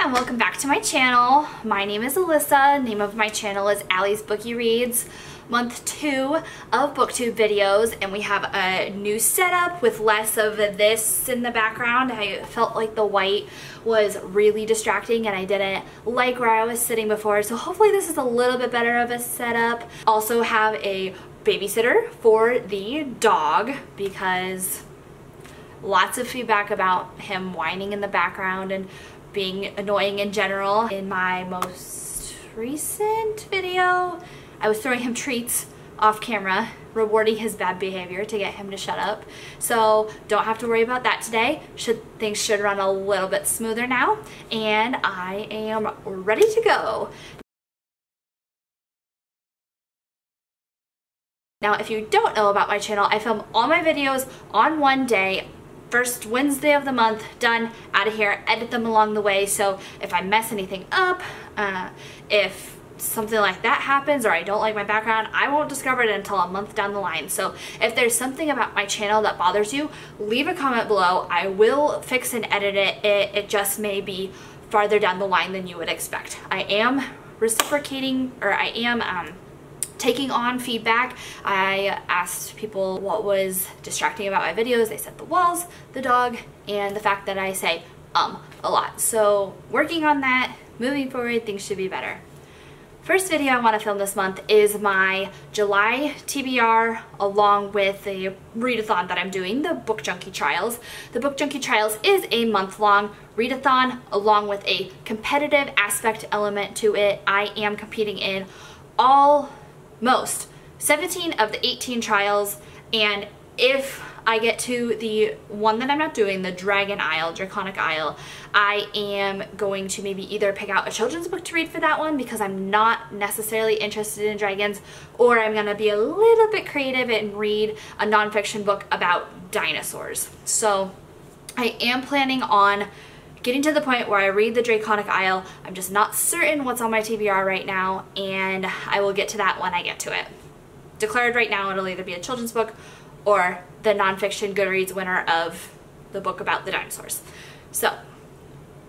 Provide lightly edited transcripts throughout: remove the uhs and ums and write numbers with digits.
and welcome back to my channel. My name is Alyssa. Name of my channel is Allie's Bookie Reads. Month 2 of booktube videos, and we have a new setup with less of this in the background. I felt like the white was really distracting and I didn't like where I was sitting before, so hopefully this is a little bit better of a setup. Also have a babysitter for the dog because lots of feedback about him whining in the background and being annoying in general. In my most recent video, I was throwing him treats off camera, rewarding his bad behavior to get him to shut up. So don't have to worry about that today. Things should run a little bit smoother now, and I am ready to go. Now, if you don't know about my channel, I film all my videos on one day. First Wednesday of the month, done, out of here, edit them along the way, so if I mess anything up, if something like that happens or I don't like my background, I won't discover it until a month down the line. So if there's something about my channel that bothers you, leave a comment below. I will fix and edit it. It just may be farther down the line than you would expect. I am reciprocating, or I am taking on feedback. I asked people what was distracting about my videos. They said the walls, the dog, and the fact that I say a lot. So working on that, moving forward, things should be better. First video I want to film this month is my July TBR along with the readathon that I'm doing, the Book Junkie Trials. The Book Junkie Trials is a month-long readathon along with a competitive aspect element to it. I am competing in almost 17 of the 18 trials, and if I get to the one that I'm not doing, the Draconic Isle, I am going to maybe either pick out a children's book to read for that one because I'm not necessarily interested in dragons, or I'm gonna be a little bit creative and read a nonfiction book about dinosaurs. So I am planning on getting to the point where I read the Draconic Isle. I'm just not certain what's on my TBR right now, and I will get to that when I get to it. Declared right now, it'll either be a children's book or the nonfiction Goodreads winner of the book about the dinosaurs. So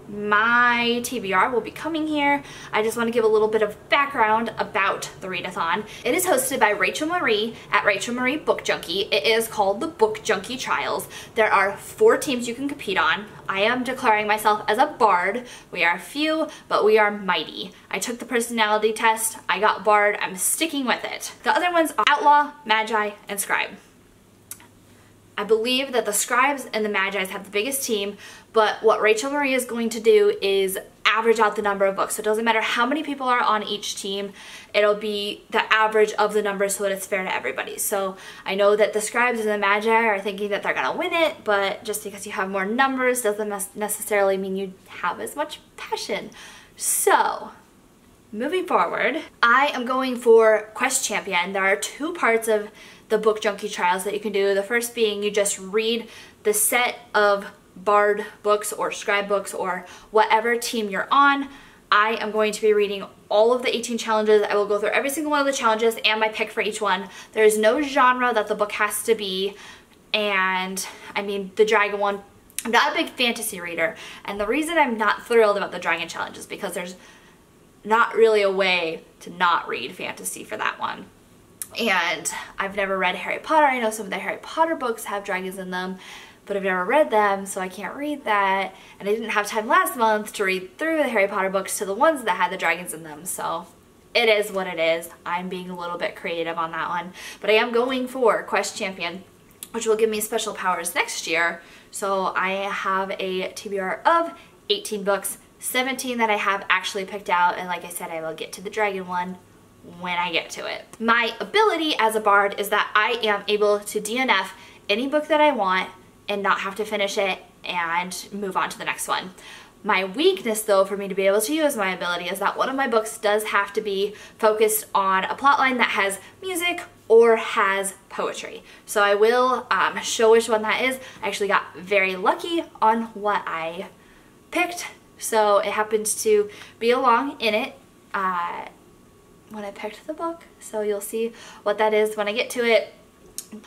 my TBR will be coming here. I just want to give a little bit of background about the readathon. It is hosted by Rachel Marie at Rachel Marie Book Junkie. It is called the Book Junkie Trials. There are 4 teams you can compete on. I am declaring myself as a bard. We are few, but we are mighty. I took the personality test. I got bard. I'm sticking with it. The other ones are outlaw, magi, and scribe. I believe that the scribes and the magis have the biggest team, but what Rachel Marie is going to do is average out the number of books. So it doesn't matter how many people are on each team, it'll be the average of the numbers so that it's fair to everybody. So I know that the scribes and the magi are thinking that they're gonna win it, but just because you have more numbers doesn't necessarily mean you have as much passion. So moving forward, I am going for Quest Champion. There are 2 parts of the Book Junkie Trials that you can do. The first being you just read the set of bard books or scribe books or whatever team you're on. I am going to be reading all of the 18 challenges. I will go through every single one of the challenges and my pick for each one. There is no genre that the book has to be, and I mean the dragon one, I'm not a big fantasy reader, and the reason I'm not thrilled about the dragon challenge is because there's not really a way to not read fantasy for that one. And I've never read Harry Potter. I know some of the Harry Potter books have dragons in them, but I've never read them, so I can't read that. And I didn't have time last month to read through the Harry Potter books to the ones that had the dragons in them, so it is what it is. I'm being a little bit creative on that one. But I am going for Quest Champion, which will give me special powers next year. So I have a TBR of 18 books, 17 that I have actually picked out, and like I said, I will get to the dragon one when I get to it. My ability as a bard is that I am able to DNF any book that I want and not have to finish it and move on to the next one. My weakness, though, for me to be able to use my ability is that one of my books does have to be focused on a plotline that has music or has poetry. So I will show which one that is. I actually got very lucky on what I picked, so it happens to be along in it when I picked the book, so you'll see what that is when I get to it.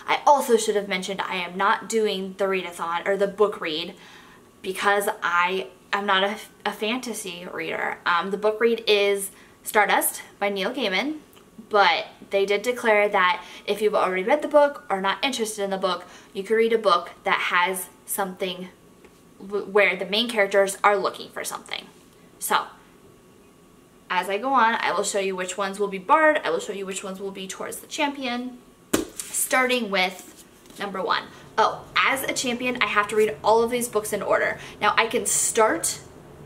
I also should have mentioned I am not doing the readathon or the book read because I I'm not a fantasy reader. The book read is Stardust by Neil Gaiman, but they did declare that if you've already read the book or not interested in the book, you could read a book that has something where the main characters are looking for something. So, as I go on, I will show you which ones will be Bard, I will show you which ones will be Towards the Champion, starting with number 1. Oh, as a champion, I have to read all of these books in order. Now, I can start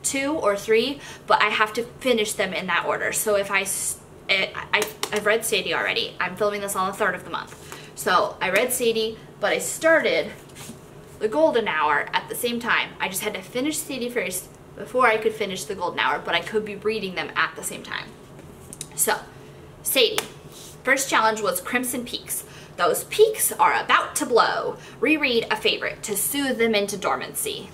2 or 3, but I have to finish them in that order. So if I've read Sadie already. I'm filming this on the 3rd of the month. So I read Sadie, but I started the Golden Hour at the same time. I just had to finish Sadie first before I could finish the Golden Hour, but I could be reading them at the same time. So, Sadie. First challenge was Crimson Peaks. Those peaks are about to blow. Reread a favorite to soothe them into dormancy.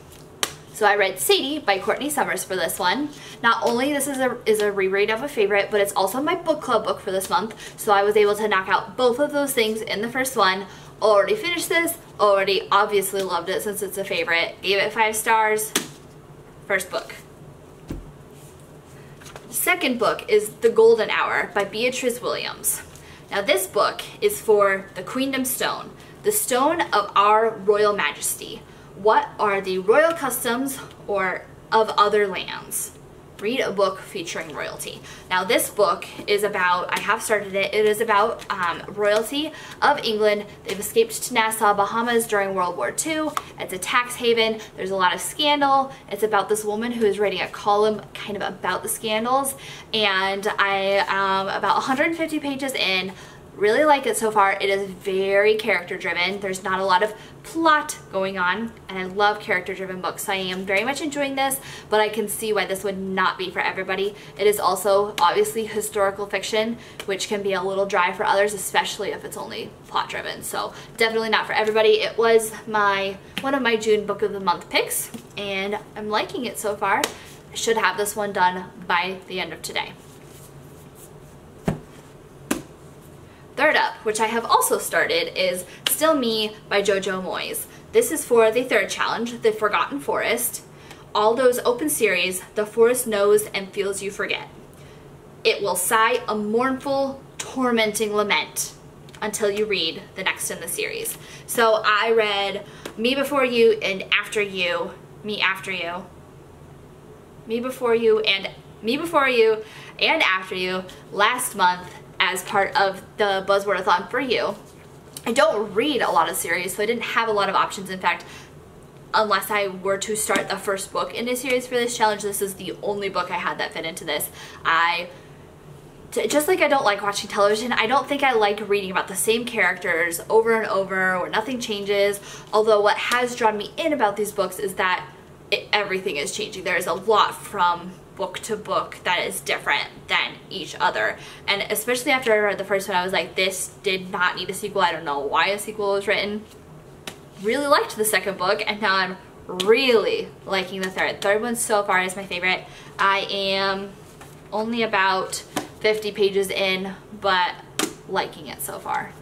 So I read Sadie by Courtney Summers for this one. Not only this is a reread of a favorite, but it's also my book club book for this month. So I was able to knock out both of those things in the first one. Already finished this, already obviously loved it since it's a favorite. Gave it 5 stars. First book. Second book is The Golden Hour by Beatrice Williams. Now this book is for the Queendom Stone, the stone of our royal majesty. What are the royal customs or of other lands? Read a book featuring royalty. Now this book is about, I have started it, it is about royalty of England. They've escaped to Nassau, Bahamas during World War II. It's a tax haven. There's a lot of scandal. It's about this woman who is writing a column kind of about the scandals. And I am about 150 pages in. Really like it so far. It is very character driven. There's not a lot of plot going on, and I love character driven books, so I am very much enjoying this, but I can see why this would not be for everybody. It is also obviously historical fiction, which can be a little dry for others, especially if it's only plot driven, so definitely not for everybody. It was one of my June book of the month picks, and I'm liking it so far. I should have this one done by the end of today. Third up, which I have also started, is Still Me by Jojo Moyes. This is for the third challenge, The Forgotten Forest. Aldo's open series, The Forest Knows and Feels You Forget. It will sigh a mournful, tormenting lament until you read the next in the series. So I read Me Before You and After You, Me After You, Me Before You and Me Before You and After You last month as part of the Buzzwordathon for you. I don't read a lot of series, so I didn't have a lot of options. In fact, unless I were to start the first book in a series for this challenge, this is the only book I had that fit into this. Just like I don't like watching television, I don't think I like reading about the same characters over and over where nothing changes, although what has drawn me in about these books is that everything is changing. There is a lot from book to book that is different than each other, and especially after I read the first one, I was like, this did not need a sequel. I don't know why a sequel was written. Really liked the second book, and now I'm really liking the third. Third one so far is my favorite. I am only about 50 pages in, but liking it so far.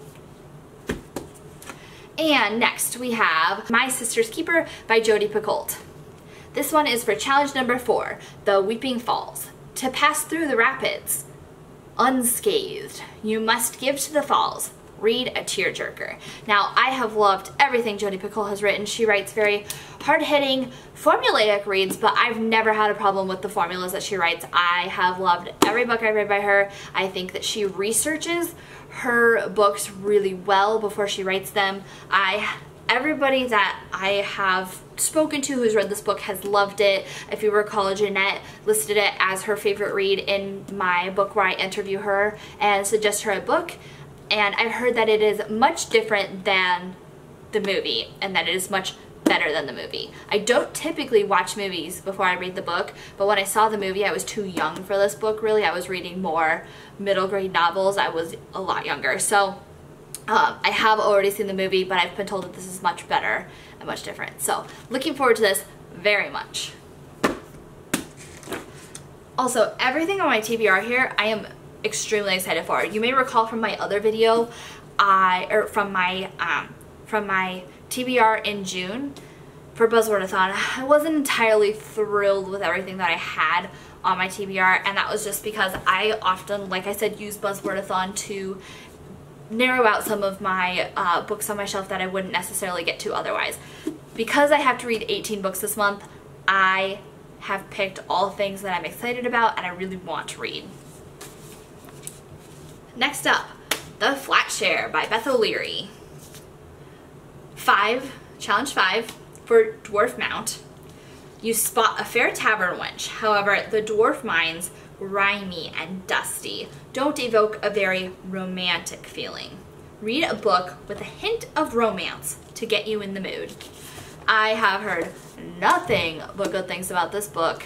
And next we have My Sister's Keeper by Jodi Picoult. This one is for challenge number 4, The Weeping Falls. To pass through the rapids unscathed, you must give to the falls. Read a tearjerker. Now, I have loved everything Jodi Picoult has written. She writes very hard-hitting, formulaic reads, but I've never had a problem with the formulas that she writes. I have loved every book I've read by her. I think that she researches her books really well before she writes them. Everybody that I have spoken to who's read this book has loved it. If you recall, Jeanette listed it as her favorite read in my book where I interview her and suggest her a book. And I've heard that it is much different than the movie and that it is much better than the movie. I don't typically watch movies before I read the book, but when I saw the movie, I was too young for this book, really. I was reading more middle grade novels. I was a lot younger. So I have already seen the movie, but I've been told that this is much better and much different. So looking forward to this very much. Also, everything on my TBR here, I am extremely excited for. You may recall from my other video, from my TBR in June, for Buzzwordathon, I wasn't entirely thrilled with everything that I had on my TBR, and that was just because I often, like I said, use Buzzwordathon to narrow out some of my books on my shelf that I wouldn't necessarily get to otherwise. Because I have to read 18 books this month, I have picked all things that I'm excited about and I really want to read. Next up, The Flat Share by Beth O'Leary. Challenge 5 for Dwarf Mount. You spot a fair tavern wench, however, the dwarf minds, grimy and dusty, don't evoke a very romantic feeling. Read a book with a hint of romance to get you in the mood. I have heard nothing but good things about this book.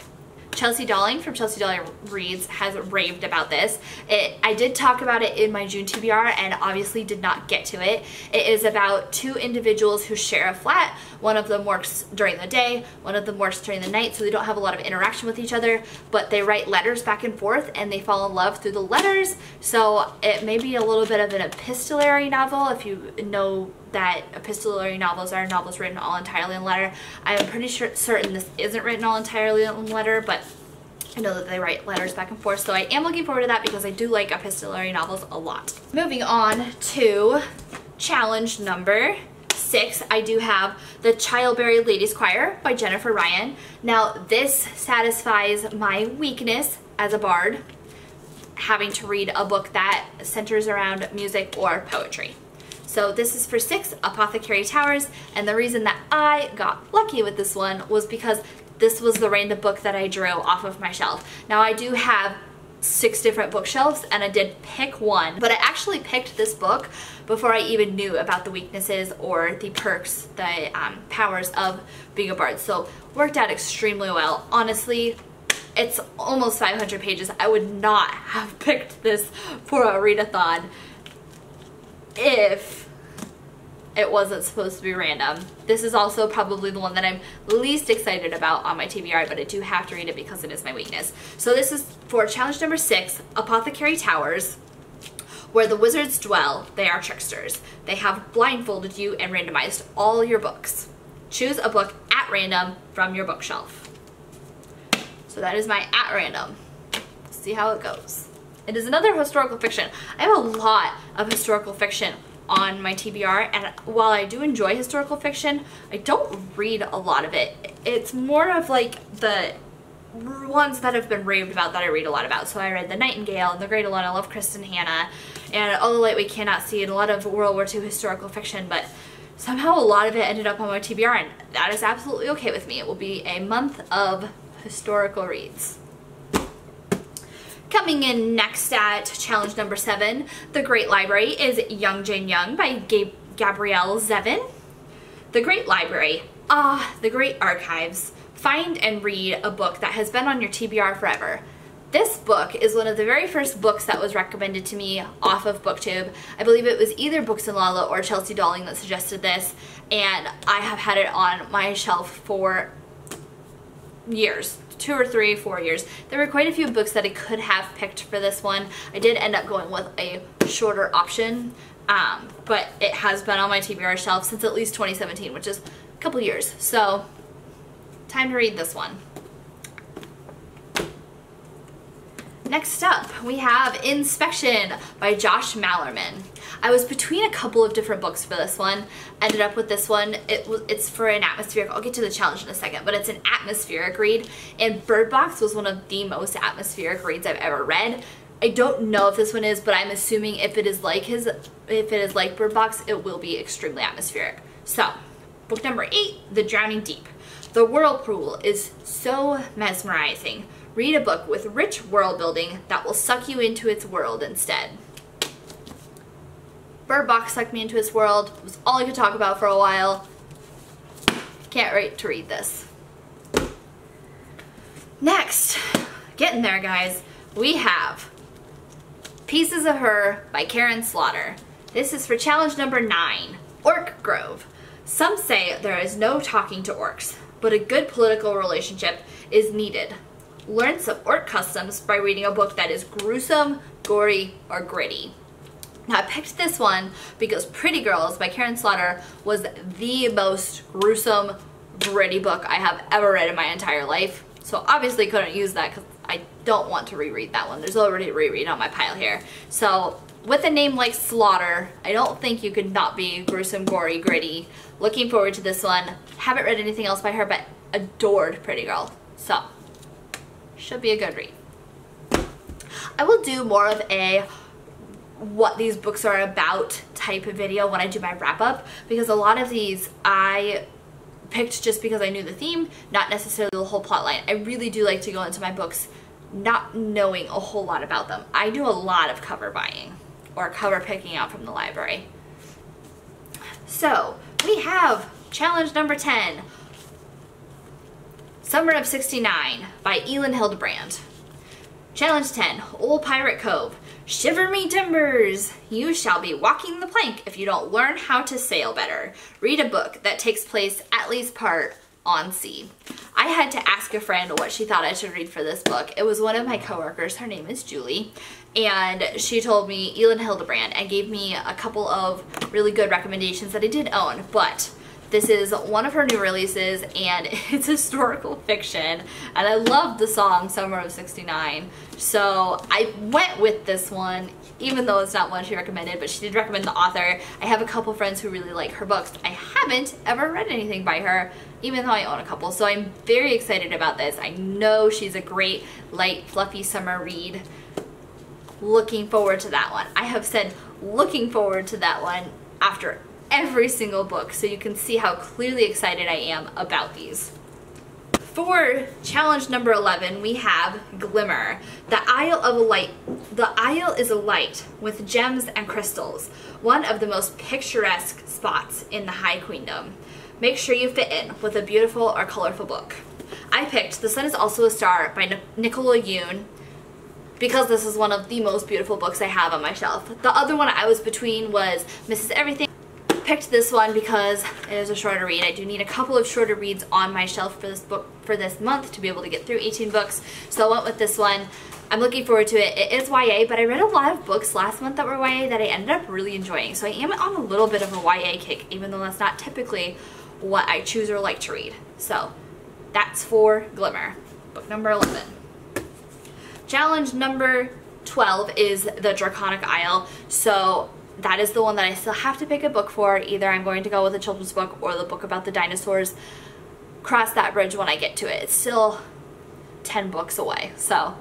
Chelsea Dolling from Chelsea Dolling Reads has raved about this. I did talk about it in my June TBR and obviously did not get to it. It is about two individuals who share a flat. One of them works during the day, one of them works during the night, so they don't have a lot of interaction with each other, but they write letters back and forth and they fall in love through the letters. So it may be a little bit of an epistolary novel, if you know that epistolary novels are novels written all entirely in letter. I am pretty certain this isn't written all entirely in letter, but I know that they write letters back and forth, so I am looking forward to that because I do like epistolary novels a lot. Moving on to challenge number 6, I do have The Childberry Ladies Choir by Jennifer Ryan. Now this satisfies my weakness as a bard, having to read a book that centers around music or poetry. So this is for 6, Apothecary Towers, and the reason that I got lucky with this one was because this was the random book that I drew off of my shelf. Now I do have 6 different bookshelves and I did pick one, but I actually picked this book before I even knew about the weaknesses or the perks, the powers of being a bard. So worked out extremely well. Honestly, it's almost 500 pages. I would not have picked this for a readathon if it wasn't supposed to be random. This is also probably the one that I'm least excited about on my TBR, but I do have to read it because it is my weakness. So this is for challenge number 6, Apothecary Towers. Where the wizards dwell, they are tricksters. They have blindfolded you and randomized all your books. Choose a book at random from your bookshelf. So that is my at random. Let's see how it goes. It is another historical fiction. I have a lot of historical fiction on my TBR, and while I do enjoy historical fiction, I don't read a lot of it. It's more of like the ones that have been raved about that I read a lot about. So I read The Nightingale and The Great Alone. I love Kristen Hanna and All the Light We Cannot See and a lot of World War II historical fiction, but somehow a lot of it ended up on my TBR, and that is absolutely okay with me. It will be a month of historical reads. Coming in next at challenge number 7, The Great Library, is Young Jane Young by Gabrielle Zevin. The Great Library, the great archives. Find and read a book that has been on your TBR forever. This book is one of the very first books that was recommended to me off of BookTube. I believe it was either Books and Lala or Chelsea Dolling that suggested this, and I have had it on my shelf for years. 2 or 3, 4 years. There were quite a few books that I could have picked for this one. I did end up going with a shorter option, but it has been on my TBR shelf since at least 2017, which is a couple years. So, time to read this one. Next up, we have Inspection by Josh Mallerman. I was between a couple of different books for this one. Ended up with this one. It's for an atmospheric, I'll get to the challenge in a second, but it's an atmospheric read, and Bird Box was one of the most atmospheric reads I've ever read. I don't know if this one is, but I'm assuming if it is like Bird Box, it will be extremely atmospheric. So, book number 8, The Drowning Deep. The whirlpool is so mesmerizing. Read a book with rich world building that will suck you into its world instead. Bird Box sucked me into its world. It was all I could talk about for a while. Can't wait to read this. Next, getting there guys, we have Pieces of Her by Karen Slaughter. This is for challenge number 9, Orc Grove. Some say there is no talking to orcs, but a good political relationship is needed. Learn some orc customs by reading a book that is gruesome, gory, or gritty. Now I picked this one because Pretty Girls by Karen Slaughter was the most gruesome, gritty book I have ever read in my entire life. So obviously couldn't use that because I don't want to reread that one. There's already a reread on my pile here. So with a name like Slaughter, I don't think you could not be gruesome, gory, gritty. Looking forward to this one. Haven't read anything else by her, but adored Pretty Girl. So, should be a good read. I will do more of a what these books are about type of video when I do my wrap up, because a lot of these I picked just because I knew the theme, not necessarily the whole plot line. I really do like to go into my books not knowing a whole lot about them. I do a lot of cover buying or cover picking out from the library. So we have challenge number 10, Summer of '69 by Elin Hildebrand. Challenge 10, Old Pirate Cove. Shiver me timbers! You shall be walking the plank if you don't learn how to sail better. Read a book that takes place at least part on sea. I had to ask a friend what she thought I should read for this book. It was one of my coworkers. Her name is Julie. And she told me Elin Hildebrand and gave me a couple of really good recommendations that I did own. But this is one of her new releases, and it's historical fiction, and I love the song Summer of '69, so I went with this one, even though it's not one she recommended, but she did recommend the author. I have a couple friends who really like her books. I haven't ever read anything by her, even though I own a couple, so I'm very excited about this. I know she's a great, light, fluffy summer read. Looking forward to that one. I have said looking forward to that one after every single book, so you can see how clearly excited I am about these. For challenge number 11, we have Glimmer. The Isle is a light with gems and crystals, one of the most picturesque spots in the High Queendom. Make sure you fit in with a beautiful or colorful book. I picked The Sun is Also a Star by Nicola Yoon because this is one of the most beautiful books I have on my shelf. The other one I was between was Mrs. Everything. Picked this one because it is a shorter read. I do need a couple of shorter reads on my shelf for this book for this month to be able to get through 18 books, so I went with this one. I'm looking forward to it. It is YA, but I read a lot of books last month that were YA that I ended up really enjoying, so I am on a little bit of a YA kick, even though that's not typically what I choose or like to read. So that's for Glimmer, book number 11. Challenge number 12 is The Draconic Isle. So that is the one that I still have to pick a book for. Either I'm going to go with a children's book or the book about the dinosaurs. Cross that bridge when I get to it. It's still 10 books away. So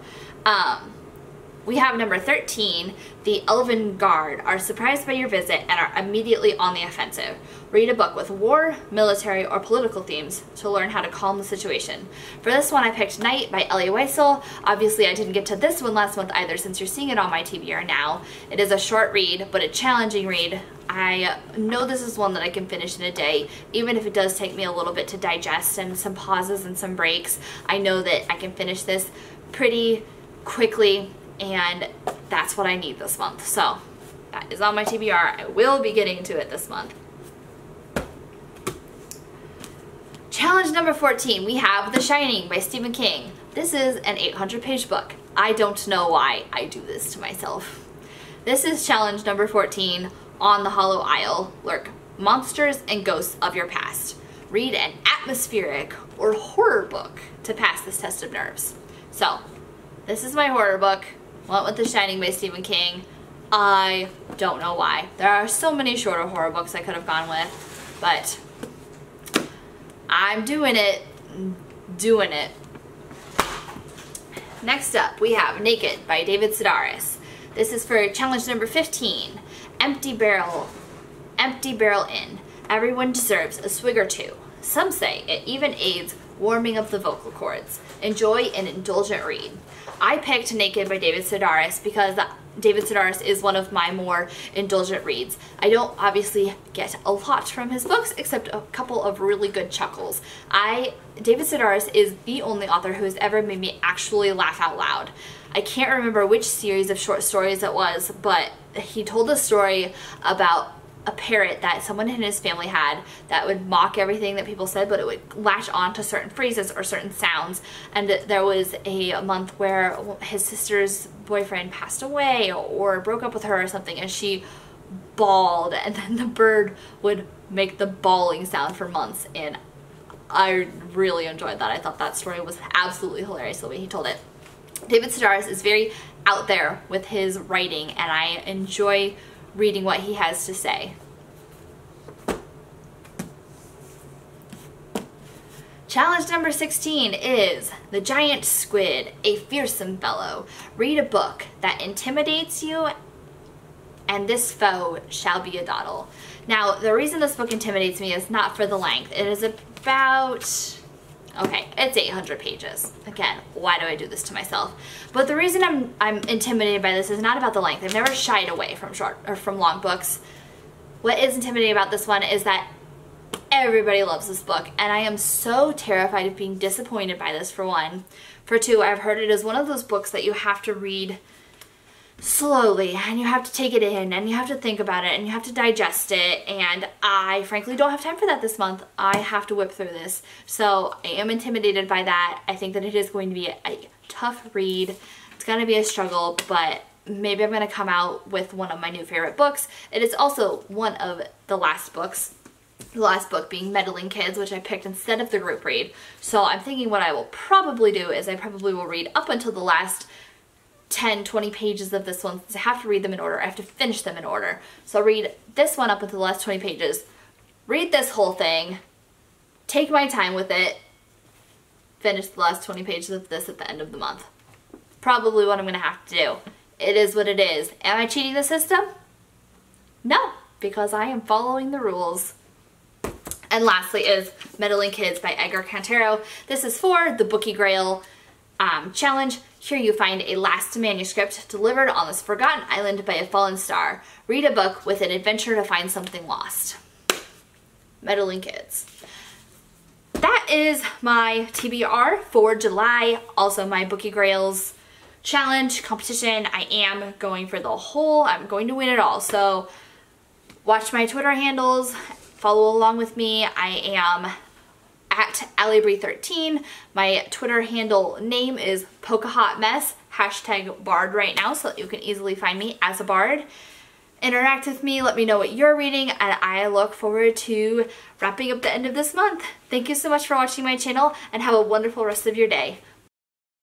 we have number 13, The Elven Guard are surprised by your visit and are immediately on the offensive. Read a book with war, military, or political themes to learn how to calm the situation. For this one, I picked Night by Ellie Weissel. Obviously, I didn't get to this one last month either, since you're seeing it on my TBR now. It is a short read, but a challenging read. I know this is one that I can finish in a day, even if it does take me a little bit to digest and some pauses and some breaks. I know that I can finish this pretty quickly, and that's what I need this month. So that is on my TBR. I will be getting to it this month. Challenge number 14, we have The Shining by Stephen King. This is an 800-page book. I don't know why I do this to myself. This is challenge number 14, On the Hollow Isle. Lurk monsters and ghosts of your past. Read an atmospheric or horror book to pass this test of nerves. So, this is my horror book. Went with The Shining by Stephen King. I don't know why. There are so many shorter horror books I could have gone with, but I'm doing it. Next up, we have Naked by David Sedaris. This is for challenge number 15, Empty Barrel Inn. Everyone deserves a swig or two. Some say it even aids warming up the vocal cords. Enjoy an indulgent read. I picked Naked by David Sedaris because David Sedaris is one of my more indulgent reads. I don't obviously get a lot from his books except a couple of really good chuckles. David Sedaris is the only author who has ever made me actually laugh out loud. I can't remember which series of short stories it was, but he told a story about a parrot that someone in his family had that would mock everything that people said, but it would latch on to certain phrases or certain sounds. And there was a month where his sister's boyfriend passed away or broke up with her or something, and she bawled, and then the bird would make the bawling sound for months. And I really enjoyed that. I thought that story was absolutely hilarious the way he told it. David Sedaris is very out there with his writing, and I enjoy reading what he has to say. Challenge number 16 is The Giant Squid, a Fearsome Fellow. Read a book that intimidates you, and this foe shall be a doddle. Now, the reason this book intimidates me is not for the length. It is about, okay, it's 800 pages. Again, why do I do this to myself? But the reason I'm intimidated by this is not about the length. I've never shied away from short or from long books. What is intimidating about this one is that everybody loves this book, and I am so terrified of being disappointed by this, for one. For two, I've heard it is one of those books that you have to read slowly, and you have to take it in, and you have to think about it, and you have to digest it, and I frankly don't have time for that this month. I have to whip through this, so I am intimidated by that. I think that it is going to be a tough read. It's going to be a struggle, but maybe I'm going to come out with one of my new favorite books. It is also one of the last books. The last book being Meddling Kids, which I picked instead of the group read. So I'm thinking what I will probably do is I probably will read up until the last 10-20 pages of this one, since I have to read them in order. I have to finish them in order. So I'll read this one up until the last 20 pages, read this whole thing, take my time with it, finish the last 20 pages of this at the end of the month. Probably what I'm going to have to do. It is what it is. Am I cheating the system? No, because I am following the rules. And lastly is Meddling Kids by Edgar Cantero. This is for the Bookie Grail challenge. Here you find a last manuscript delivered on this forgotten island by a fallen star. Read a book with an adventure to find something lost. Meddling Kids. That is my TBR for July. Also my Bookie Grails challenge competition. I am going for the whole, I'm going to win it all. So watch my Twitter handles. Follow along with me. I am at AllieBree13. My Twitter handle name is PokeHotMess, #bard right now, so that you can easily find me as a bard. Interact with me, let me know what you're reading, and I look forward to wrapping up the end of this month. Thank you so much for watching my channel, and have a wonderful rest of your day.